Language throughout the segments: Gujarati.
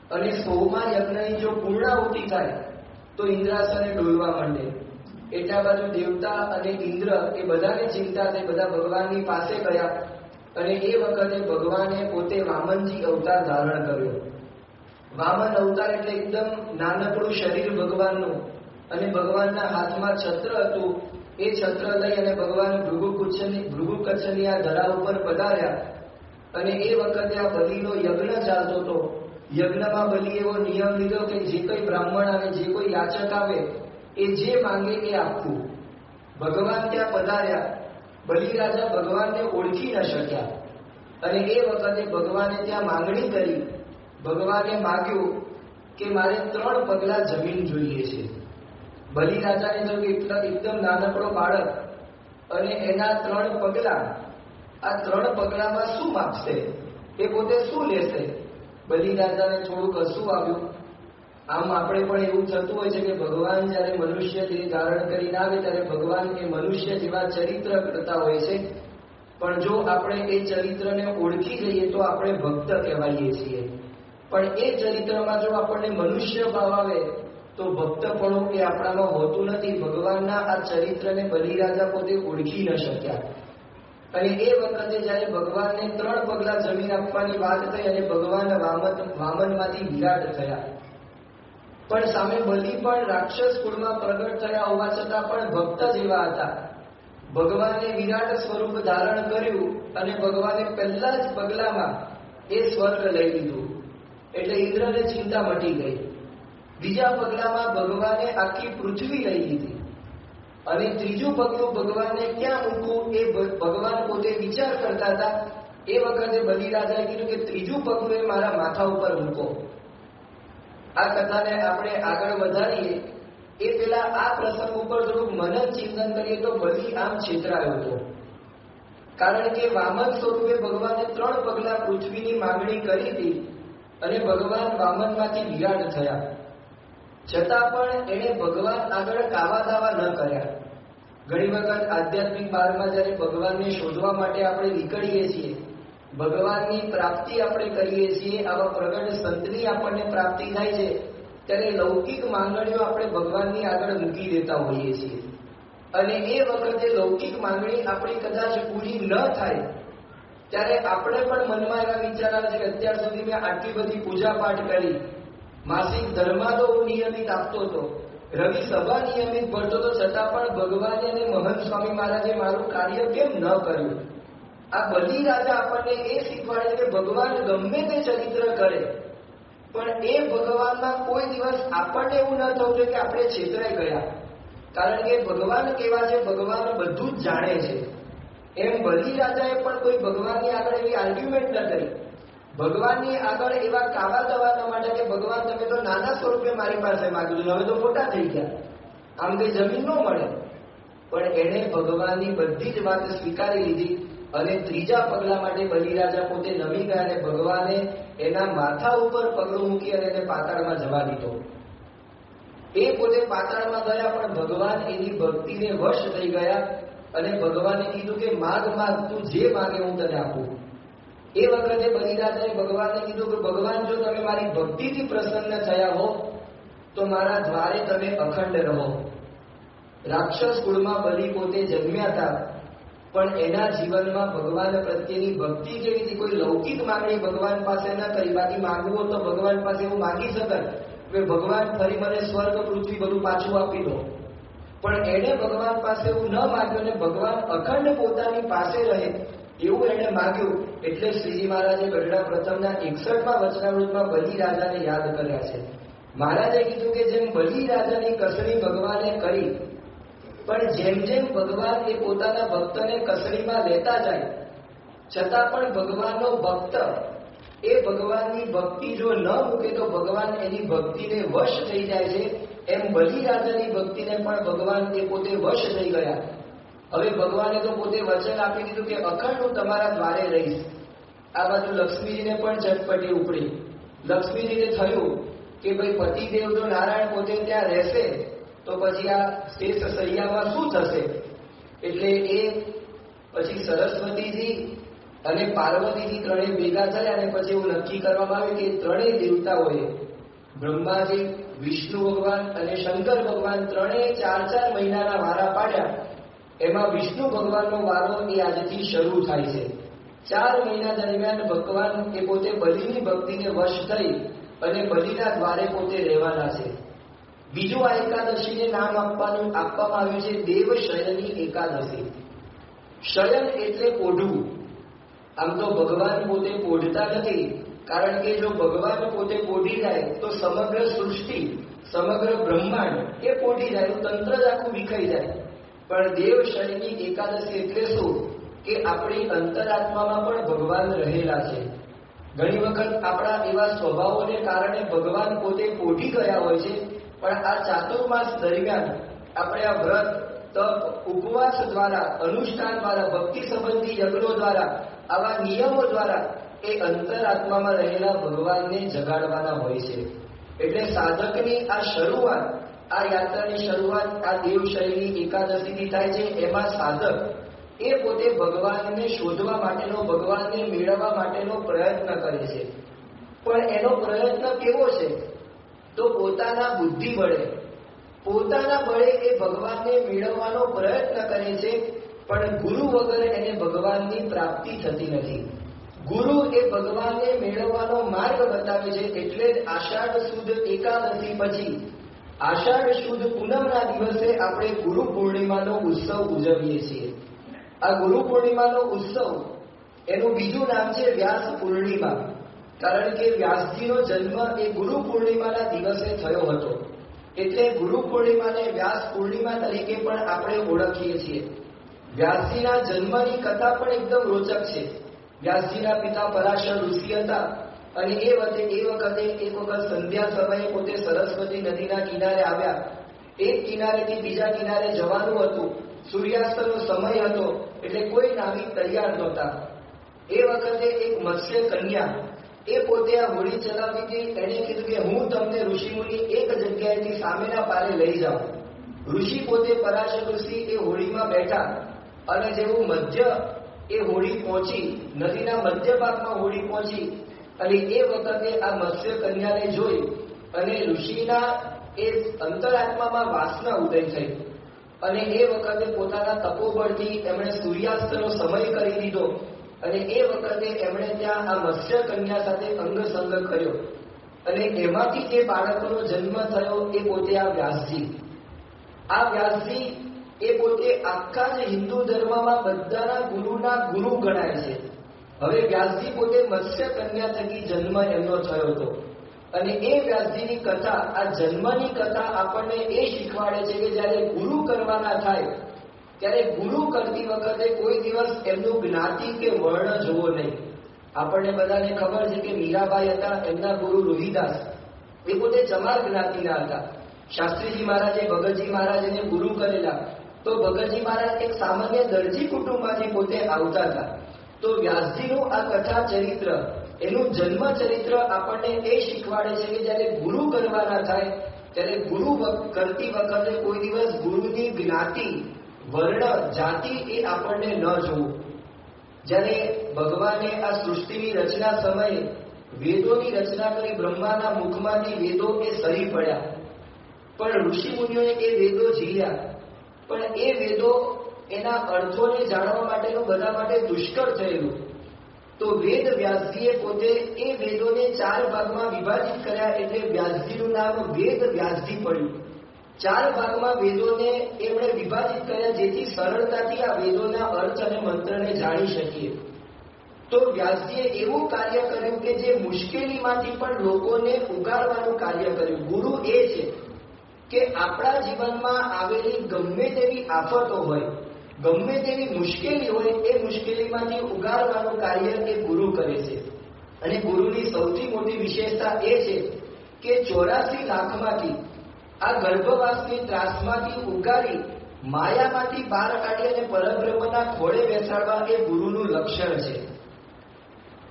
અને 100મા યજ્ઞની જો પૂર્ણાહુતિ થાય તો ઇન્દ્રાસને ડોલવા માંડે. એટલા બાજુ દેવતા અને ઇન્દ્ર એ બધાને ચિંતા થઈ, બધા ભગવાનની પાસે ગયા અને એ વખતે ભગવાને પોતે વામનજી અવતાર ધારણ કર્યો. વામન અવતાર એટલે એકદમ નાનકડું શરીર ભગવાનનું, અને ભગવાનના હાથમાં છત્ર હતું. એ છત્ર લઈ અને ભગવાન ભૃગુકચ્છની આ ધરા ઉપર પધાર્યા. અને એ વખતે આ બલિનો યજ્ઞ ચાલતો હતો. યજ્ઞમાં બલિ એવો નિયમ લીધો કે જે કોઈ બ્રાહ્મણ આવે, જે કોઈ યાચક આવે, એ જે માંગે એ આપવું. ભગવાન ત્યાં પધાર્યા. બલિરાજા ભગવાનને ઓળખી ન શક્યા અને એ વખતે ભગવાને ત્યાં માંગણી કરી. ભગવાને માગ્યું કે મારે 3 પગલા જમીન જોઈએ છે. બલિરાજાને થયું કે એકદમ નાનકડો બાળક અને એના 3 પગલા, આ 3 પગલામાં શું માગશે, એ પોતે શું લેશે? બલિરાજાને થોડુંક હસવું આવ્યું. આમ આપણે પણ એવું થતું હોય છે કે ભગવાન જ્યારે મનુષ્ય દેહ ધારણ કરીને આવે ત્યારે ભગવાન એ મનુષ્ય જેવા ચરિત્ર કરતા હોય છે, પણ જો આપણે એ ચરિત્રને ઓળખી જઈએ તો આપણે ભક્ત કહેવાઈએ છીએ. પણ એ ચરિત્રમાં જો આપણને મનુષ્ય ભાવ આવે તો ભક્તપણું એ આપણામાં હોતું નથી. ભગવાનના આ ચરિત્રને બલિરાજા પોતે ઓળખી ન શક્યા. અને એ વખતે જ્યારે ભગવાનને 3 પગલા જમીન આપવાની વાત થઈ અને ભગવાન વામનમાંથી વિરાટ થયા. પણ સામે બલિ પણ રાક્ષસ કુળમાં પ્રગટ થયા હોવા છતાં પણ ભક્ત જેવા હતા. ભગવાને વિરાટ સ્વરૂપ ધારણ કર્યું અને ભગવાને પહેલા જ પગલામાં એ સ્વર્ગ લઈ લીધું. એટલે ઇન્દ્રને ચિંતા મટી ગઈ. બીજા પગલામાં ભગવાને આખી પૃથ્વી લઈ લીધી. અને ત્રીજું પગલું ભગવાનને ક્યાં મૂકવું એ ભગવાન પોતે વિચાર કરતા હતા. એ વખતે બલિરાજાએ કીધું કે ત્રીજું પગલું એ મારા માથા ઉપર મૂકો. આ કથાને આપણે આગળ વધારીએ એ પેલા આ પ્રસંગ ઉપર થોડુંક મનન ચિંતન કરીએ તો બલિ આમ છેતરાયો હતો. કારણ કે વામન સ્વરૂપે ભગવાને 3 પગલા પૃથ્વીની માંગણી કરી હતી અને ભગવાન વામનમાંથી વિરાટ થયા. છતાં પણ એણે ભગવાન આગળ કાવા દાવા ન કર્યા. ઘણી વખત આધ્યાત્મિક માર્ગમાં જ્યારે ભગવાનને શોધવા માટે આપણે નીકળીએ છીએ, ભગવાનની પ્રાપ્તિ આપણે કરીએ છીએ, આવા પ્રગટ સંતની આપણને પ્રાપ્તિ થાય છે, ત્યારે લૌકિક માંગણીઓ આપણે ભગવાનની આગળ મૂકી દેતા હોઈએ છીએ. અને એ વખતે લૌકિક માંગણી આપણી કદાચ પૂરી ન થાય ત્યારે આપણે પણ મનમાં એવા વિચાર આવે છે કે અત્યાર સુધી મેં આટલી બધી પૂજા પાઠ કરી, માસિક ધર્માદો હું નિયમિત આપતો હતો, રવિ સભા નિયમિત ભરતો હતો, છતાં પણ ભગવાને અને મહંત સ્વામી મહારાજે મારું કાર્ય કેમ ન કર્યું? આ બલિ રાજા આપણને એ શીખવાડે છે કે ભગવાન ગમે તે ચરિત્ર કરે પણ એ ભગવાનમાં કોઈ દિવસ આપણને એવું ન થવું જોઈએ કે આપણે છેતરાઈ ગયા. કારણ કે ભગવાન કેવા છે, ભગવાન બધું જ જાણે છે. એમ બલિ રાજાએ પણ કોઈ ભગવાનની આગળ એવી આર્ગ્યુમેન્ટ ન કરી. ભગવાનની આગળ એવા કાવા દવા ન માટે કે ભગવાન તમે તો નાના સ્વરૂપે મારી પાસે માગ્યું, હવે તો મોટા થઈ ગયા, આમ કઈ જમીન ન મળે. પણ એણે ભગવાનની બધી જ વાત સ્વીકારી લીધી અને ત્રીજા પગલા માટે બલિરાજા પોતે નમી ગયા અને ભગવાને એના માથા ઉપર પગલું મૂકી અને એને પાતાળમાં જવા દીધો. એ પોતે પાતાળમાં ગયા પણ ભગવાન એની ભક્તિને વશ થઈ ગયા અને ભગવાને કીધું કે માગ માગ, તું જે માગે હું તને આપું. એ વખતે બલિરાજાએ ભગવાનને કીધું કે ભગવાન જો તમે મારી ભક્તિથી પ્રસન્ન થયા હો તો મારા દ્વારે તમે અખંડ રહો. રાક્ષસ કુળમાં બલિ પોતે જન્મ્યા હતા પણ એના જીવનમાં ભગવાન પ્રત્યેની ભક્તિ કેવી હતી? કોઈ લૌકિક માંગણી ભગવાન પાસે ન કરી. બાકી માંગવું તો ભગવાન પાસે એવું માંગી શકાય કે ભગવાન ફરી મને સ્વર્ગ પૃથ્વી બધું પાછું આપી દો. પણ એણે ભગવાન પાસે એવું ન માગ્યું અને ભગવાન અખંડ પોતાની પાસે રહે એવું એણે માગ્યું. એટલે શ્રીજી મહારાજે ગઢડા પ્રથમના 61મા વચનામૃતમાં બલિ રાજાને યાદ કર્યા છે. મહારાજે કીધું કે જેમ બલિ રાજાની કસણી ભગવાને કરી, પણ જેમ જેમ ભગવાન એ પોતાના ભક્તને કસણીમાં લેતા જાય છતાં પણ ભગવાનનો ભક્ત એ ભગવાનની ભક્તિ જો ન મૂકે તો ભગવાન એની ભક્તિને વશ થઈ જાય છે. એમ બલિ રાજાની ભક્તિને પણ ભગવાન એ પોતે વશ થઈ ગયા. હવે ભગવાને તો પોતે વચન આપી દીધું કે અખંડ હું તમારા દ્વારે રહીશ. આ બાજુ લક્ષ્મીજીને પણ ઝટપટી ઉપડી. લક્ષ્મીજીને થયું કે ભાઈ પતિદેવ જો નારાયણ પોતે ત્યાં રહેશે તો પછી આ શેષ સૈયામાં શું થશે? એટલે એ પછી સરસ્વતીજી અને પાર્વતીથી ત્રણેય ભેગા થયા અને પછી એવું નક્કી કરવામાં આવ્યું કે ત્રણેય દેવતાઓએ બ્રહ્માજી, વિષ્ણુ ભગવાન અને શંકર ભગવાન ત્રણેય 4-4 મહિનાના વારા પાડ્યા. એમાં વિષ્ણુ ભગવાનનો વારો એ આજથી શરૂ થાય છે. 4 મહિના દરમિયાન ભગવાન એ પોતે બલિની ભક્તિને વશ થઈ અને બલિના દ્વારે પોતે રહેવાના છે. બીજું આ એકાદશીને નામ આપવામાં આવ્યું છે દેવશયની એકાદશી. શયન એટલે પોઢવું. આમ તો ભગવાન પોતે પોઢતા નથી, કારણ કે જો ભગવાન પોતે પોઢી જાય તો સમગ્ર સૃષ્ટિ, સમગ્ર બ્રહ્માંડ એ પોઢી જાય, તંત્ર જ આખું વિખાઈ જાય. પણ દેવશયની એકાદશી એટલે શું કે આપણી અંતરાત્મામાં પણ ભગવાન રહેલા છે. ઘણી વખત આપણા એવા સ્વભાવોને કારણે ભગવાન પોતે પોઢી ગયા હોય છે, પણ આ ચાતુર્માસ દરમિયાન આપણે આ વ્રત, તપ, ઉપવાસ દ્વારા, અનુષ્ઠાન દ્વારા, ભક્તિ સંબંધી યજ્ઞો દ્વારા, આવા નિયમો દ્વારા એ અંતરાત્મામાં રહેલા ભગવાનને જગાડવાના હોય છે. એટલે સાધકની આ શરૂઆત, આ યાત્રાની શરૂઆત આ દેવશયની એકાદશીથી થાય છે. એમાં સાધક એ પોતે ભગવાનને શોધવા માટેનો, ભગવાનને મેળવવા માટેનો પ્રયત્ન કરે છે. પણ એનો પ્રયત્ન કેવો છે? તો પોતાના બુદ્ધિ બળે, પોતાના બળે એ ભગવાનને મેળવવાનો પ્રયત્ન કરે છે. પણ ગુરુ વગર એને ભગવાનની પ્રાપ્તિ થતી નથી. ગુરુ એ ભગવાનને મેળવવાનો માર્ગ બતાવે છે. એટલે જ આષાઢ સુદ એકાદશી પછી આષાઢ સુદ પૂનમના દિવસે આપણે ગુરુ પૂર્ણિમાનો ઉત્સવ ઉજવીએ છીએ. આ ગુરુ પૂર્ણિમાનો ઉત્સવ, એનું બીજું નામ છે વ્યાસ પૂર્ણિમા. કારણ કે વ્યાસજીનો જન્મ એ ગુરુ પૂર્ણિમાના દિવસે થયો હતો. એટલે ગુરુ પૂર્ણિમાને વ્યાસ પૂર્ણિમા તરીકે પણ આપણે ઓળખીએ છીએ. વ્યાસજીના જન્મની કથા પણ એકદમ રોચક છે. વ્યાસજીના પિતા પરાશર ઋષિ હતા અને એ વખતે એક વખત સંધ્યા સમયે પોતે સરસ્વતી નદીના કિનારે આવ્યા. એક કિનારેથી બીજા કિનારે જવાનું હતું. સૂર્યાસ્તનો સમય હતો, એટલે કોઈ નાવિક તૈયાર નહોતા. એ વખતે એક મત્સ્ય કન્યા એ પોતે આ હોડી ચલાવતી હતી. એને કીધું કે હું તમને ઋષિમુનિ એક જગ્યાએથી સામેના પારે લઈ જાઉં. ઋષિ પોતે પરાશર ઋષિ એ હોડીમાં બેઠા અને જેવું મધ્ય એ હોડી પહોંચી, નદીના મધ્ય ભાગમાં હોડી પહોંચી અને એ વખતે આ મત્સ્ય કન્યાને જોઈ અને ઋષિના એ અંતરાત્મામાં વાસના ઉદય થઈ અને એ વખતે પોતાના તપોબળથી એમણે સૂર્યાસ્તનો સમય કરી દીધો અને એ વખતે એમણે ત્યાં આ મત્સ્ય કન્યા સાથે અંગસંગ કર્યો અને એમાંથી જે બાળકનો જન્મ થયો એ પોતે આ વ્યાસજી. આ વ્યાસજી એ પોતે આખા જ હિન્દુ ધર્મમાં બધાના ગુરુના ગુરુ ગણાય છે. હવે વ્યાસજી પોતે મત્સ્ય કન્યા થકી જન્મ એમનો થયો હતો અને એ વ્યાસજીની કથા, આ જન્મની કથા આપણને એ શીખવાડે છે કે જ્યારે ગુરુ કરવાના થાય ત્યારે ગુરુ કરતી વખતે કોઈ દિવસ એમનું જ્ઞાતિ કે વર્ણ જોવો નહીં. આપણને બધાને ખબર છે કે મીરાબાઈ હતા, એમના ગુરુ રોહિદાસ એ પોતે ચમાર જ્ઞાતિના હતા. શાસ્ત્રીજી મહારાજે ભગતજી મહારાજને ગુરુ કરેલા, તો ભગતજી મહારાજ એક સામાન્ય દરજી કુટુંબમાંથી પોતે આવતા હતા. તો વ્યાસજીનું આ કથા ચરિત્ર, એનું જન્મ ચરિત્ર આપણને એ શીખવાડે છે કે જ્યારે ગુરુ કરવાના થાય ત્યારે ગુરુ કરતી વખતે કોઈ દિવસ ગુરુની જ્ઞાતિ, વર્ણ, જાતિ એ આપણને ન જોવું. જ્યારે ભગવાને આ સૃષ્ટિની રચના સમયે વેદોની રચના કરી, બ્રહ્માના મુખમાંથી વેદો એ સરી પડ્યા, પણ ઋષિ મુનિઓએ એ વેદો ઝીલ્યા. પણ એ વેદો, એના અર્થોને જાણવા માટેનું બધા માટે દુષ્કર થયેલું. તો વેદ વ્યાસજીએ પોતે એ વેદોને 4 ભાગમાં વિભાજિત કર્યા, એટલે વ્યાસજીનું નામ વેદ વ્યાસજી પડ્યું. 4 ભાગમાં વેદોને એમણે વિભાજિત કર્યા, જેથી સરળતાથી આ વેદોના અર્થ અને મંત્રને જાણી શકીએ. તો વ્યાસજીએ એવું કાર્ય કર્યું કે જે મુશ્કેલીમાંથી પણ લોકોને ઉગારવાનું કાર્ય કર્યું. ગુરુ એ છે કે આપણા જીવનમાં આવેલી ગમે તેવી આફતો હોય, ગમે તેવી મુશ્કેલી હોય, એ મુશ્કેલીમાંથી ઉગારવાનું કાર્ય એ ગુરુ કરે છે. અને ગુરુની સૌથી મોટી વિશેષતા એ છે કે 84 લાખમાંથી આ ગર્ભવાસની ત્રાસમાંથી ઉગારી માયામાંથી બહાર કાઢી અને પરબ્રહ્મના ખોળે બેસાડવા એ ગુરુનું લક્ષણ છે.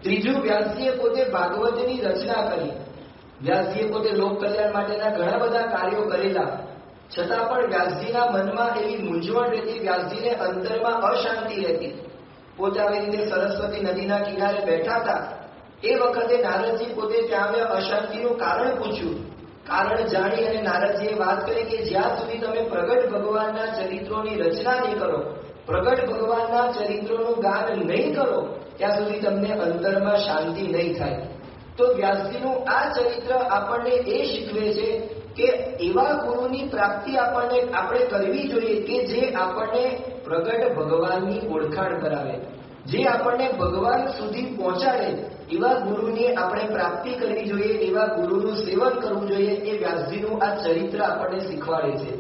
ત્રીજું, વ્યાસજીએ પોતે ભાગવતની રચના કરી. વ્યાસજીએ પોતે લોક કલ્યાણ માટેના ઘણા બધા કાર્યો કરેલા, છતાં પણ વ્યાસજીના મનમાં એવી મૂંઝવણ રહેતી, વ્યાસજીને અંતરમાં અશાંતિ રહેતી. પોતે આવી રીતે સરસ્વતી નદીના કિનારે બેઠા હતા. એ વખતે નારદજી પોતે ત્યાં આવ્યા, અશાંતિનું કારણ પૂછ્યું. કારણ જાણી અને નારદજીએ વાત કરી કે જ્યાં સુધી તમે પ્રગટ ભગવાનના ચરિત્રોની રચના નહીં કરો, પ્રગટ ભગવાનના ચરિત્રોનું ગાન નહીં કરો, ત્યાં સુધી તમને અંતરમાં શાંતિ નહીં થાય. તો વ્યાસજીનું આ ચરિત્ર આપણને એ શીખવે છે કે એવા ગુરુની પ્રાપ્તિ આપણે કરવી જોઈએ કે જે આપણને પ્રગટ ભગવાનની ઓળખાણ કરાવે, જે આપણને ભગવાન સુધી પહોંચાડે. એવા ગુરુની આપણે પ્રાપ્તિ કરવી જોઈએ, એવા ગુરુનું સેવન કરવું જોઈએ. એ વ્યાસજીનું આ ચરિત્ર આપણને શીખવાડે છે.